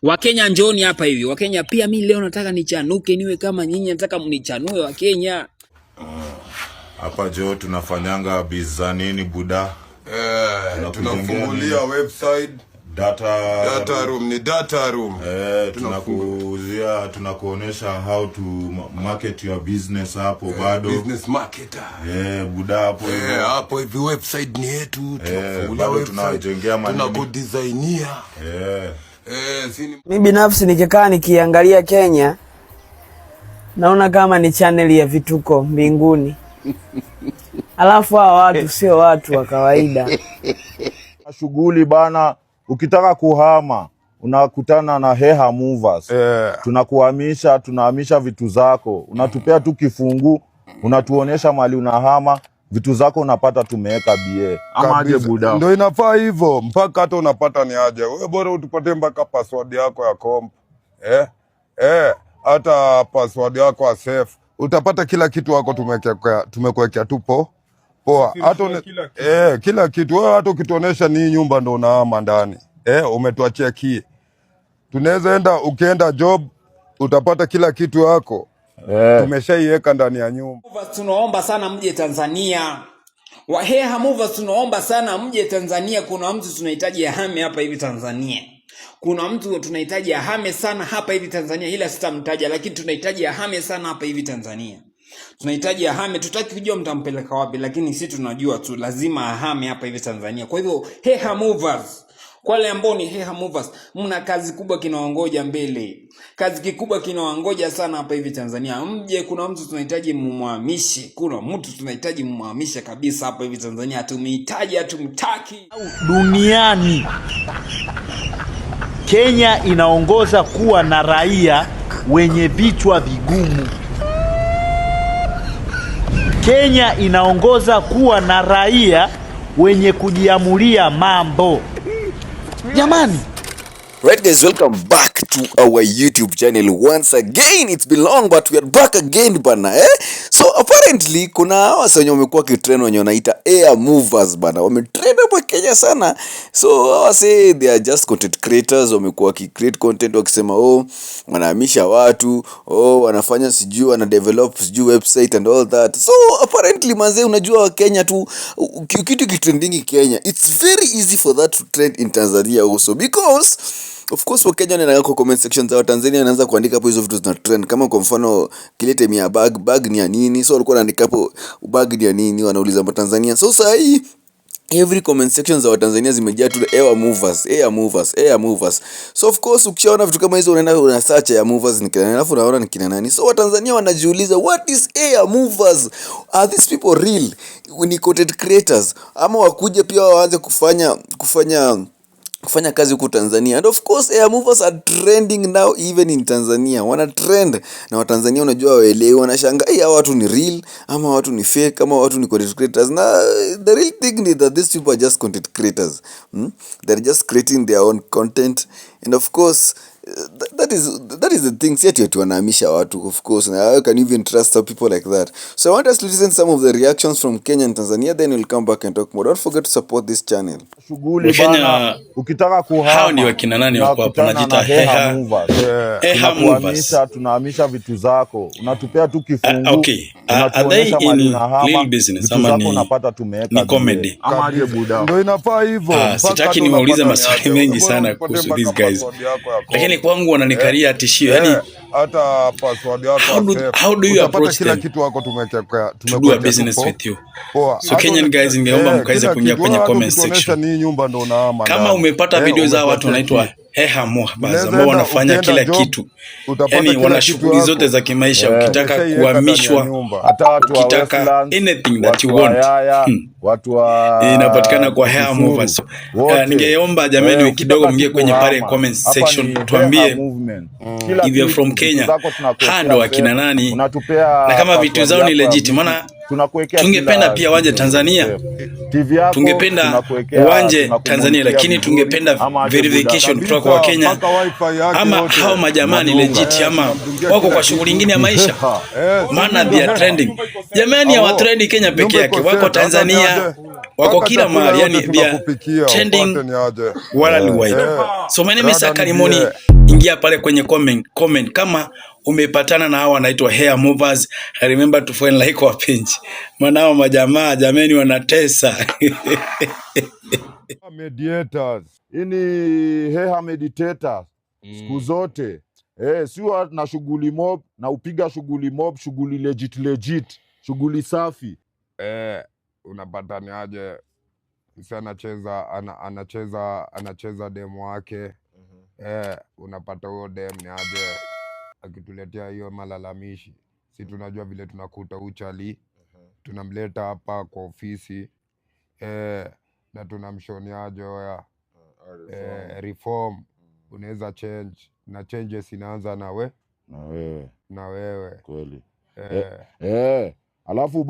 Wakenya njoni hapa hivi. Wakenya pia mimi leo nataka nichanuke niwe kama nyinyi, nataka mnichanue Wakenya. Hapa jo tunafanyanga biza nini buda? Tunafungulia website data room ni data room. Tunakuuzia, tunakuonesha how to market your business hapo bado. Business marketer. Buda hapo hivyo. Hapo hivi website ni yetu. Tunafungulia website, tunajengea maneno. Tunakudesignia. Mimi binafsi nikikaa nikiangalia Kenya naona kama ni channel ya vituko mbinguni. Alafu hawa watu sio watu wa kawaida. Shughuli bana, ukitaka kuhama unakutana na Heha Movers. Tunakuhamisha, tunahamisha vitu zako. Unatupea tu kifungu, unatuonesha mali unahama, vitu zako unapata tumeweka BA. Ama aje buda. Ndio inafaa hivyo, mpaka hata unapata ni aje. Wewe bora utupatie mpaka password yako ya comp. Hata password yako ya safe. Utapata kila kitu wako tumekuwekea tu poa. Hata kila kitu. Wewe hata ukituonesha ni nyumba ndo unahama ndani. Umetuachia key. Tunaweza enda, ukienda job utapata kila kitu wako. Tumeshaiweka ndani ya nyumba. Tunaomba sana mje Tanzania. Heha Movers tunaomba sana mje Tanzania. Kuna mtu tunahitaji ahame hapa hivi Tanzania. Kuna mtu tunahitaji ahame sana hapa hivi Tanzania, ila sitamtaja, lakini tunahitaji ahame sana hapa hivi Tanzania. Tunahitaji ahame, tutaki kujua mtampeleka wapi, lakini sisi tunajua tu lazima ahame hapa hivi Tanzania. Kwa hivyo Heha Movers, kwa wale ambao ni Heha Movers, mna kazi kubwa kinawangoja mbele. Kazi kikubwa kinawangoja sana hapa hivi Tanzania. Mje, kuna mtu tunahitaji mumhamishe. Kuna mtu tunahitaji mumhamishe kabisa hapa hivi Tanzania. Tumehitaji, hatumtaki. Duniani Kenya inaongoza kuwa na raia wenye vichwa vigumu. Kenya inaongoza kuwa na raia wenye kujiamulia mambo. Jamani. Right guys, welcome back to our YouTube channel once again. It's been long but we are back again bana. So apparently kuna hawa wenye wamekuwa kitrend wenye wanaita Heha Movers bana. Wametrend hapa Kenya sana. So hawa say they are just content creators, wamekuwa create content wakisema wanahamisha watu, wanafanya sijui, wana develop sijui website and all that. So apparently manze, unajua Kenya tu kitu kitrending Kenya. It's very easy for that to trend in Tanzania also because of course Wakenya wanaenda kwa comment section za Tanzania wanaanza kuandika hapo hizo vitu zina trend. Kama kwa mfano kilete mia bag ni ya nini, so walikuwa wanaandika hapo bag ni ya nini, wanauliza Tanzania. So sasa hii every comment section za Tanzania zimejaa tu Heha Movers. So of course ukishaona vitu kama hizo unaenda una search Heha Movers ni kina nani, alafu unaona ni kina nani. So Watanzania wanajiuliza, what is Heha Movers? Are these people real? Ni content creators ama wakuja pia waanze kufanya kazi huko Tanzania? And of course Heha Movers are trending now even in Tanzania. Wana trend na Watanzania unajua waelewi, wanashangaa hawa watu ni real ama watu ni fake ama watu ni content creators. Na the real thing is that these people are just content creators. They're just creating their own content, and of course that is the thing. See ati wanahamisha watu, of course, and how can you even trust some people like that? So I want us to listen some of the reactions from Kenya and Tanzania, then we'll come back and talk more. Don't forget to support this channel. Shughuli bana, ukitaka kuhama hao ni wakina nani wako hapo? Najiita Heha Movers. Heha Movers. Tunahamisha vitu zako, unatupea tu kifungu. Unatuonesha mali unahama, vitu zako unapata tumeweka. Ni comedy. Ama aje buda. Ndio inafaa hivyo. Sitaki niwaulize maswali mengi sana kuhusu these guys, lakini kwangu wananikaria tishio. Yani hata password yako how do you approach kila kitu wako tumeweka do a business with you? So Kenyan guys, ningeomba mkaweze kuingia kwenye comment section. Ni nyumba ndo unahama. Kama umepata video za watu wanaitwa Heha Movers ambao wanafanya kila kitu, yani wana shughuli zote za kimaisha, ukitaka kuhamishwa, ukitaka anything that you want, inapatikana kwa Heha Movers. Ningeomba jamani kidogo mngie kwenye pale comment section tuambie if you're from Kenya hando akina nani, na kama vitu zao ni legit. Maana tungependa pia waje Tanzania, tungependa wanje Tanzania, lakini tungependa verification kutoka kwa Kenya ama hao majamani legit ama wako kwa shughuli nyingine ya maisha. Maana they are trending. Jamani hawa trending Kenya peke yake, wako Tanzania, wako kila mahali, yani they are trending worldwide. So my name is Akarimoni. ingia pale kwenye comment kama umepatana na hao wanaitwa hair movers. Remember to follow like wa page. Manao majamaa jameni wanatesa. Mediators. Ini hair meditators. Siku zote. Siwa na shughuli mob na upiga shughuli mob, shughuli legit, shughuli safi. Unapata ni aje anacheza demo wake. Unapata huyo dem ni aje akituletea hiyo malalamishi, si tunajua vile tunakuta uchali, tunamleta hapa kwa ofisi na tunamshoniaje oya reform unaweza change, na changes inaanza na wewe kweli. Alafu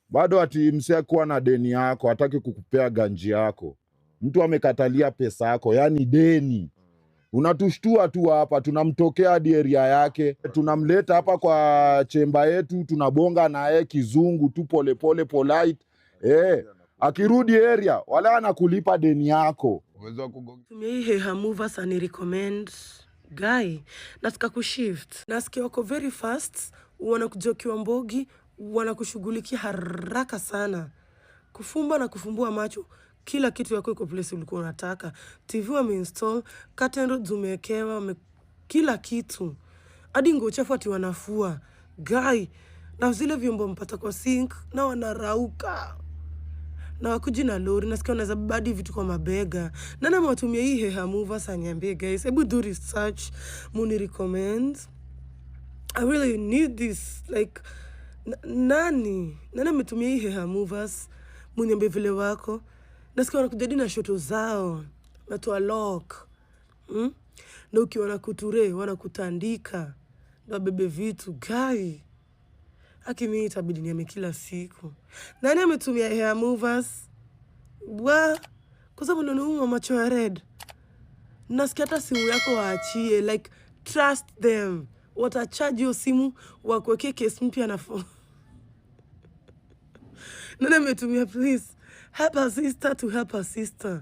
bado ati msee kuwa na deni yako, hataki kukupea ganji yako. Mtu amekatalia pesa yako, yani deni. Unatushtua tu hapa, tunamtokea hadi area yake, tunamleta hapa kwa chemba yetu, tunabonga naye kizungu tu pole polite. Akirudi area, wala anakulipa deni yako. Tumia hii hair movers ani recommend guy. Nataka kushift. Nasikia wako very fast, wanakujokiwa mbogi, wanakushughulikia haraka sana. Kufumba na kufumbua macho, kila kitu yako iko place ulikuwa unataka. TV wameinstall, curtain rods umewekewa, kila kitu. Hadi nguo chafu ati wanafua. Guy, na zile vyombo mpata kwa sink na wanarauka. Na wakuji na lori, nasikia wanaweza badi vitu kwa mabega. Nana mwatumia hii hair movers aniambie guys, hebu do research, muni recommend. I really need this, like, nani ametumia hii hair movers, muniambie vile wako. Nasikia wanakujadi na shoto zao, natoa lock. Na ukiwa na kuture, wanakutandika, na bebe vitu, guy. Haki mimi itabidi niame kila siku. Nani ametumia hair movers? Kwa sababu ndio macho ya red. Nasikia hata simu yako waachie, like, trust them. Watacharge hiyo simu, wakuwekee case mpya na phone. Nani ametumia, please? Help her sister to help her sister.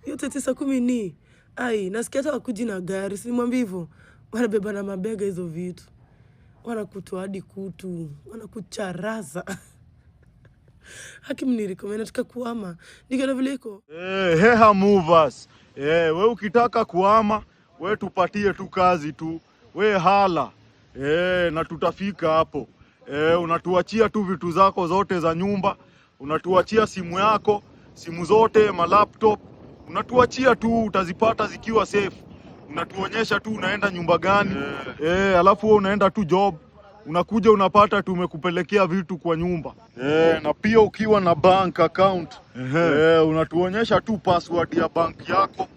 Yote 9:10 ni. Nasikia hata wakuji na gari, simwambie hivyo. Wanabeba na mabega hizo vitu. Wanakutoa hadi kutu, wanakucharaza. Haki mnirecommend nataka kuhama. Nikiona vile iko. Hair movers. We ukitaka kuhama, we tupatie tu kazi tu. We hala. Na tutafika hapo. Unatuachia tu vitu zako zote za nyumba. Unatuachia simu yako, simu zote, malaptop. Unatuachia tu, utazipata zikiwa safe. Unatuonyesha tu unaenda nyumba gani. Alafu wewe unaenda tu job. Unakuja unapata tumekupelekea vitu kwa nyumba. Na pia ukiwa na bank account. Unatuonyesha tu password ya bank yako.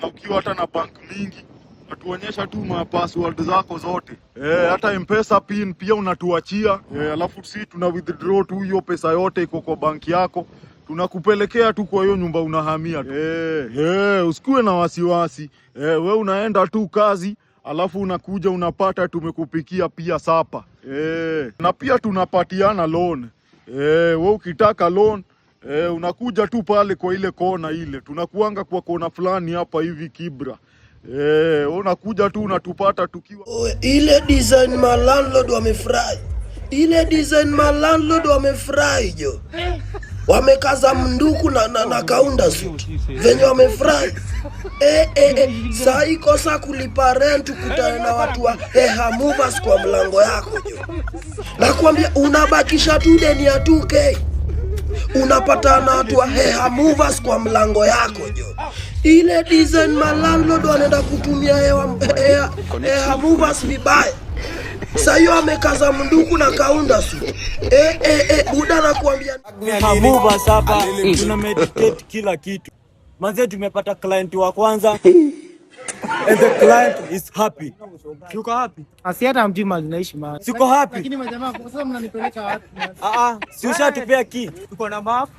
Na ukiwa hata na bank mingi, unatuonyesha tu password zako zote. Hata M-Pesa pin pia unatuachia. Alafu sisi tuna withdraw tu hiyo pesa yote iko kwa bank yako. Tunakupelekea tu kwa hiyo nyumba unahamia. Usikue na wasiwasi. We unaenda tu kazi, alafu unakuja unapata tumekupikia pia sapa. Na pia tunapatiana loan. We ukitaka loan, unakuja tu pale kwa ile kona ile. Tunakuanga kwa kona fulani hapa hivi Kibra. Unakuja tu unatupata tukiwa. Ile design ma landlord wamefurahi. Jo. Wamekaza mnduku na kaunda suit. Venye wamefurahi. Saa ikosa kulipa rent kutana na watu wa hair movers kwa mlango yako jo. Nakwambia unabakisha tu deni ya 2K. Unapata na watu wa hair movers kwa mlango yako jo. Ile design ma landlord wanaenda kutumia hair movers vibaya. Sayo amekaza mnduku na kaunda suit. Buda nakwambia hair movers hapa tuna meditate kila kitu. Manze tumepata client wa kwanza and the client is happy. Yuko happy? Asiata mjima linaishi mahali. Siko happy. Lakini majamaa kwa sababu mnanipeleka wapi? Si ushatupea key. Tuko na map.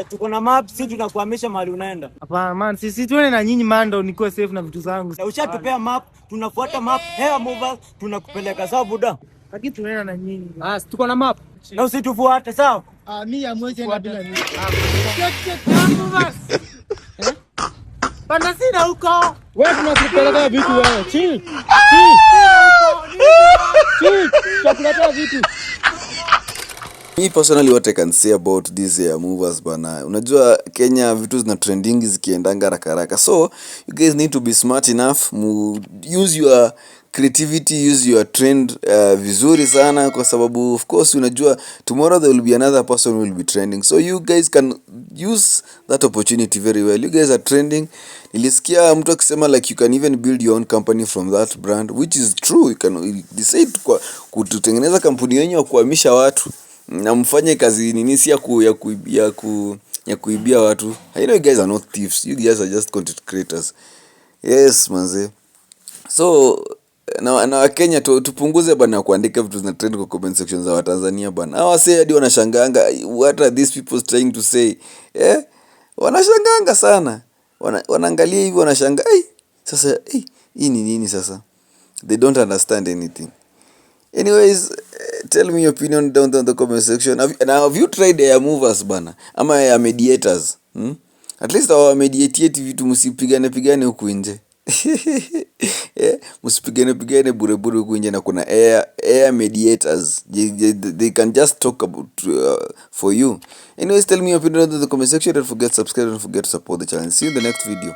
Tuko na map, sisi tunakuhamisha mahali unaenda. Hapana man, sisi tuone na nyinyi mando nikuwe safe na vitu zangu. Ushatupea map, tunafuata map, hair movers tunakupeleka sawa buda. Lakini tunaenda na nyinyi. Tuko na map. Na usitufuate sawa? Mimi amweze na bila nyinyi. Bana sina huko. Wewe tunakupeleka vitu wewe. Chill. Tunakuletea vitu. Me personally, what I can say about these movers bana, unajua Kenya vitu zina trending zikiendanga haraka, so you guys need to be smart enough, use your creativity, use your trend vizuri sana, kwa sababu of course unajua tomorrow there will be another person who will be trending, so you guys can use that opportunity very well. You guys are trending. Nilisikia mtu akisema like you can even build your own company from that brand, which is true. You can decide kwa kutengeneza kampuni yenu ya kuhamisha watu na mfanye kazi nini, si ya kuibia watu. I know you guys are not thieves, you guys are just content creators. Yes manze. So na Kenya tupunguze bana kuandika vitu zina trend kwa comment section za Watanzania bana. Hawa say hadi wanashanganga what are these people trying to say. Wanashanganga sana. Wanaangalia hivi wanashanga. Sasa hii ni nini sasa? They don't understand anything. Anyways, tell me your opinion down in the comment section. Have you tried air movers bana? Ama air mediators? At least our mediate vitu msipigane huku nje. Msipigane bure huku nje, na kuna air mediators. They can just talk about for you. Anyways, tell me your opinion down in the comment section. Don't forget to subscribe, don't forget to support the channel. See you in the next video.